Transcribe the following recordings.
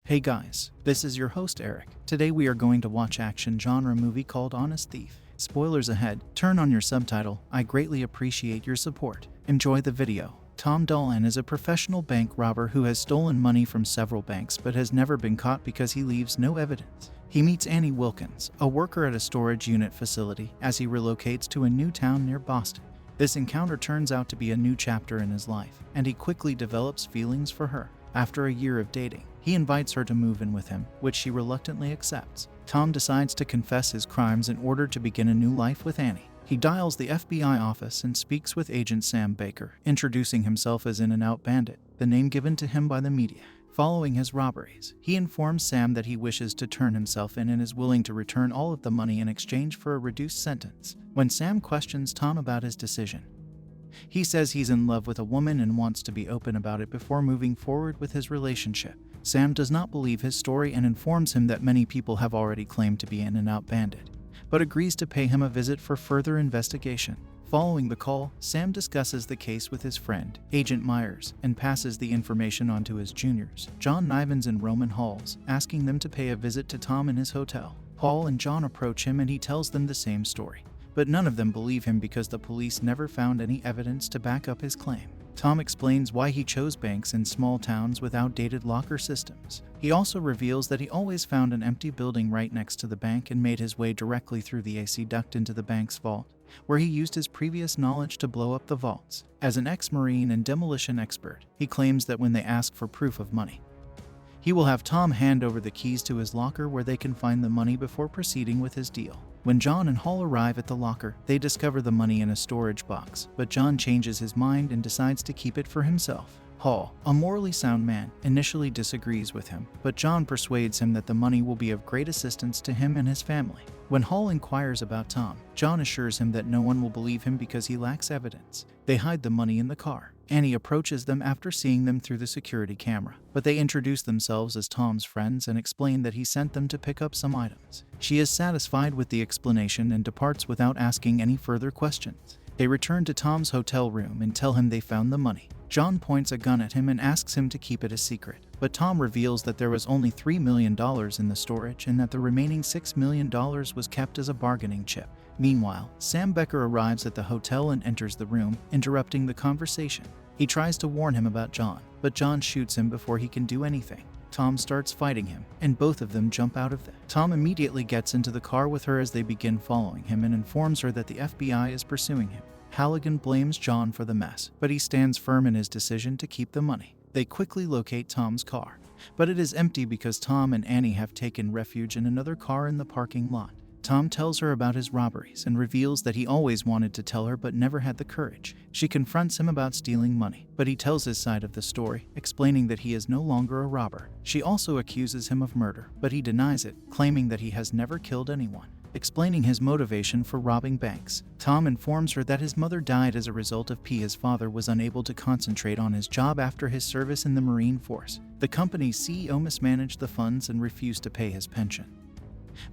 Hey guys, this is your host Eric. Today we are going to watch action genre movie called Honest Thief. Spoilers ahead, turn on your subtitle, I greatly appreciate your support. Enjoy the video. Tom Dolan is a professional bank robber who has stolen money from several banks but has never been caught because he leaves no evidence. He meets Annie Wilkins, a worker at a storage unit facility, as he relocates to a new town near Boston. This encounter turns out to be a new chapter in his life, and he quickly develops feelings for her. After a year of dating, he invites her to move in with him, which she reluctantly accepts. Tom decides to confess his crimes in order to begin a new life with Annie. He dials the FBI office and speaks with Agent Sam Baker, introducing himself as In-N-Out Bandit, the name given to him by the media. Following his robberies, he informs Sam that he wishes to turn himself in and is willing to return all of the money in exchange for a reduced sentence. When Sam questions Tom about his decision, he says he's in love with a woman and wants to be open about it before moving forward with his relationship. Sam does not believe his story and informs him that many people have already claimed to be In-N-Out Bandit, but agrees to pay him a visit for further investigation. Following the call, Sam discusses the case with his friend, Agent Myers, and passes the information on to his juniors, John Nivens and Roman Halls, asking them to pay a visit to Tom in his hotel. Paul and John approach him and he tells them the same story, but none of them believe him because the police never found any evidence to back up his claim. Tom explains why he chose banks in small towns with outdated locker systems. He also reveals that he always found an empty building right next to the bank and made his way directly through the AC duct into the bank's vault, where he used his previous knowledge to blow up the vaults. As an ex-Marine and demolition expert, he claims that when they ask for proof of money, he will have Tom hand over the keys to his locker where they can find the money before proceeding with his deal. When John and Hall arrive at the locker, they discover the money in a storage box, but John changes his mind and decides to keep it for himself. Hall, a morally sound man, initially disagrees with him, but John persuades him that the money will be of great assistance to him and his family. When Hall inquires about Tom, John assures him that no one will believe him because he lacks evidence. They hide the money in the car. Annie approaches them after seeing them through the security camera, but they introduce themselves as Tom's friends and explain that he sent them to pick up some items. She is satisfied with the explanation and departs without asking any further questions. They return to Tom's hotel room and tell him they found the money. John points a gun at him and asks him to keep it a secret, but Tom reveals that there was only $3 million in the storage and that the remaining $6 million was kept as a bargaining chip. Meanwhile, Sam Becker arrives at the hotel and enters the room, interrupting the conversation. He tries to warn him about John, but John shoots him before he can do anything. Tom starts fighting him, and both of them jump out of it. Tom immediately gets into the car with her as they begin following him and informs her that the FBI is pursuing him. Halligan blames John for the mess, but he stands firm in his decision to keep the money. They quickly locate Tom's car, but it is empty because Tom and Annie have taken refuge in another car in the parking lot. Tom tells her about his robberies and reveals that he always wanted to tell her but never had the courage. She confronts him about stealing money, but he tells his side of the story, explaining that he is no longer a robber. She also accuses him of murder, but he denies it, claiming that he has never killed anyone. Explaining his motivation for robbing banks, Tom informs her that his mother died as a result of his father was unable to concentrate on his job after his service in the Marine Force. The company's CEO mismanaged the funds and refused to pay his pension,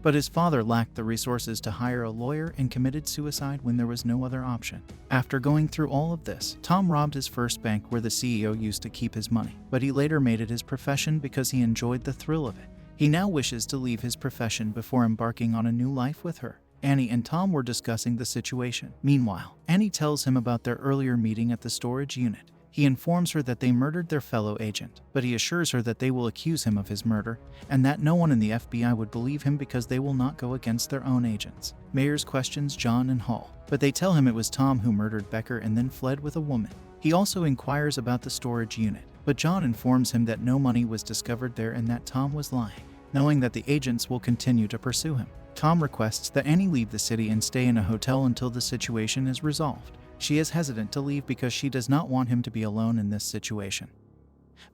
but his father lacked the resources to hire a lawyer and committed suicide when there was no other option. After going through all of this, Tom robbed his first bank where the CEO used to keep his money, but he later made it his profession because he enjoyed the thrill of it. He now wishes to leave his profession before embarking on a new life with her. Annie and Tom were discussing the situation. Meanwhile, Annie tells him about their earlier meeting at the storage unit. He informs her that they murdered their fellow agent, but he assures her that they will accuse him of his murder and that no one in the FBI would believe him because they will not go against their own agents. Mayers questions John and Hall, but they tell him it was Tom who murdered Becker and then fled with a woman. He also inquires about the storage unit, but John informs him that no money was discovered there and that Tom was lying. Knowing that the agents will continue to pursue him, Tom requests that Annie leave the city and stay in a hotel until the situation is resolved. She is hesitant to leave because she does not want him to be alone in this situation,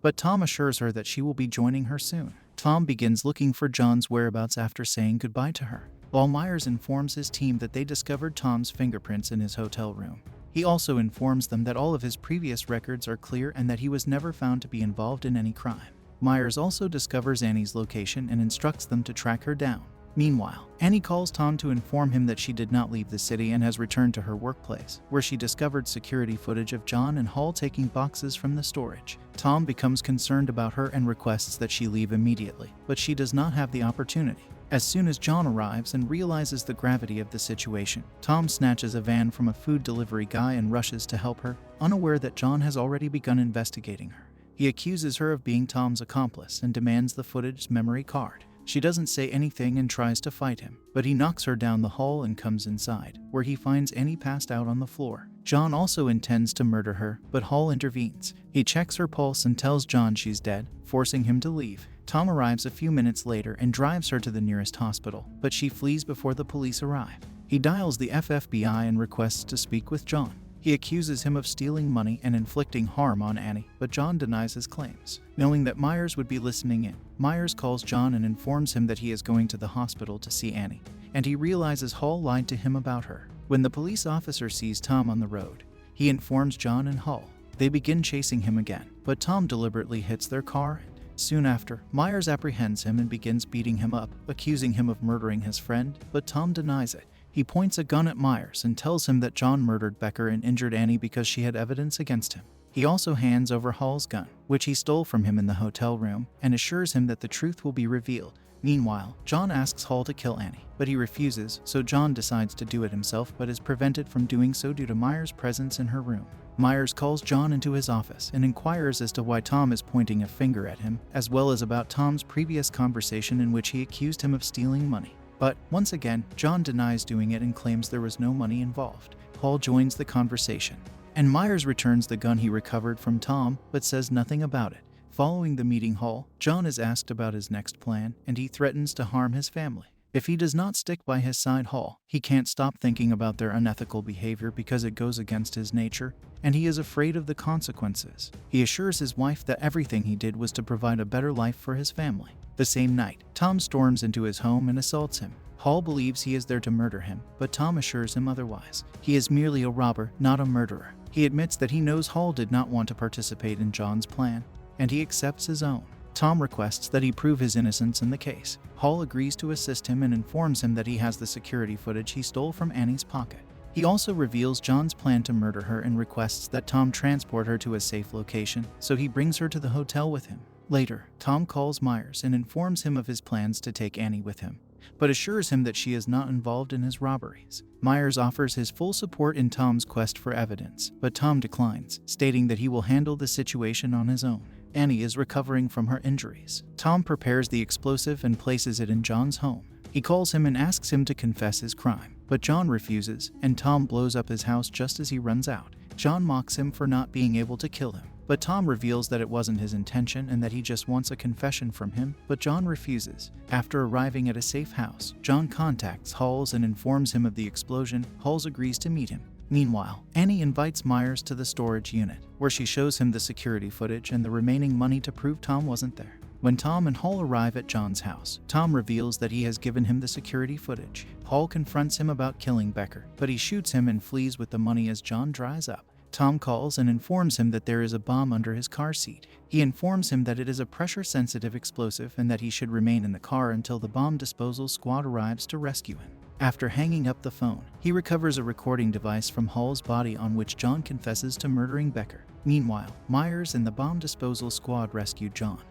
but Tom assures her that she will be joining her soon. Tom begins looking for John's whereabouts after saying goodbye to her, while Myers informs his team that they discovered Tom's fingerprints in his hotel room. He also informs them that all of his previous records are clear and that he was never found to be involved in any crime. Myers also discovers Annie's location and instructs them to track her down. Meanwhile, Annie calls Tom to inform him that she did not leave the city and has returned to her workplace, where she discovered security footage of John and Hall taking boxes from the storage. Tom becomes concerned about her and requests that she leave immediately, but she does not have the opportunity. As soon as John arrives and realizes the gravity of the situation, Tom snatches a van from a food delivery guy and rushes to help her, unaware that John has already begun investigating her. He accuses her of being Tom's accomplice and demands the footage's memory card. She doesn't say anything and tries to fight him, but he knocks her down the hall and comes inside, where he finds Annie passed out on the floor. John also intends to murder her, but Hall intervenes. He checks her pulse and tells John she's dead, forcing him to leave. Tom arrives a few minutes later and drives her to the nearest hospital, but she flees before the police arrive. He dials the FBI and requests to speak with John. He accuses him of stealing money and inflicting harm on Annie, but John denies his claims. Knowing that Myers would be listening in, Myers calls John and informs him that he is going to the hospital to see Annie, and he realizes Hall lied to him about her. When the police officer sees Tom on the road, he informs John and Hall. They begin chasing him again, but Tom deliberately hits their car. Soon after, Myers apprehends him and begins beating him up, accusing him of murdering his friend, but Tom denies it. He points a gun at Myers and tells him that John murdered Becker and injured Annie because she had evidence against him. He also hands over Hall's gun, which he stole from him in the hotel room, and assures him that the truth will be revealed. Meanwhile, John asks Hall to kill Annie, but he refuses, so John decides to do it himself but is prevented from doing so due to Myers' presence in her room. Myers calls John into his office and inquires as to why Tom is pointing a finger at him, as well as about Tom's previous conversation in which he accused him of stealing money. But, once again, John denies doing it and claims there was no money involved. Hall joins the conversation, and Myers returns the gun he recovered from Tom, but says nothing about it. Following the meeting hall, John is asked about his next plan, and he threatens to harm his family. If he does not stick by his side Hall, he can't stop thinking about their unethical behavior because it goes against his nature, and he is afraid of the consequences. He assures his wife that everything he did was to provide a better life for his family. The same night, Tom storms into his home and assaults him. Hall believes he is there to murder him, but Tom assures him otherwise. He is merely a robber, not a murderer. He admits that he knows Hall did not want to participate in John's plan, and he accepts his own. Tom requests that he prove his innocence in the case. Hall agrees to assist him and informs him that he has the security footage he stole from Annie's pocket. He also reveals John's plan to murder her and requests that Tom transport her to a safe location, so he brings her to the hotel with him. Later, Tom calls Myers and informs him of his plans to take Annie with him, but assures him that she is not involved in his robberies. Myers offers his full support in Tom's quest for evidence, but Tom declines, stating that he will handle the situation on his own. Annie is recovering from her injuries. Tom prepares the explosive and places it in John's home. He calls him and asks him to confess his crime, but John refuses, and Tom blows up his house just as he runs out. John mocks him for not being able to kill him, but Tom reveals that it wasn't his intention and that he just wants a confession from him, but John refuses. After arriving at a safe house, John contacts Halls and informs him of the explosion. Halls agrees to meet him. Meanwhile, Annie invites Myers to the storage unit, where she shows him the security footage and the remaining money to prove Tom wasn't there. When Tom and Hall arrive at John's house, Tom reveals that he has given him the security footage. Hall confronts him about killing Becker, but he shoots him and flees with the money as John dries up. Tom calls and informs him that there is a bomb under his car seat. He informs him that it is a pressure-sensitive explosive and that he should remain in the car until the bomb disposal squad arrives to rescue him. After hanging up the phone, he recovers a recording device from Hall's body on which John confesses to murdering Becker. Meanwhile, Myers and the bomb disposal squad rescue John,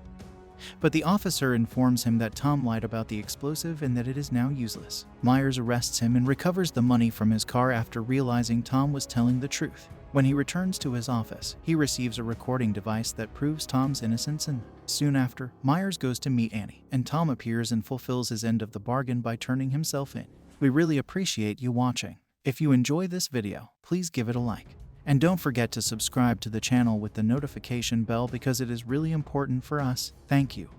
but the officer informs him that Tom lied about the explosive and that it is now useless. Myers arrests him and recovers the money from his car after realizing Tom was telling the truth. When he returns to his office, he receives a recording device that proves Tom's innocence, and soon after, Myers goes to meet Annie, and Tom appears and fulfills his end of the bargain by turning himself in. We really appreciate you watching. If you enjoy this video, please give it a like. And don't forget to subscribe to the channel with the notification bell because it is really important for us. Thank you.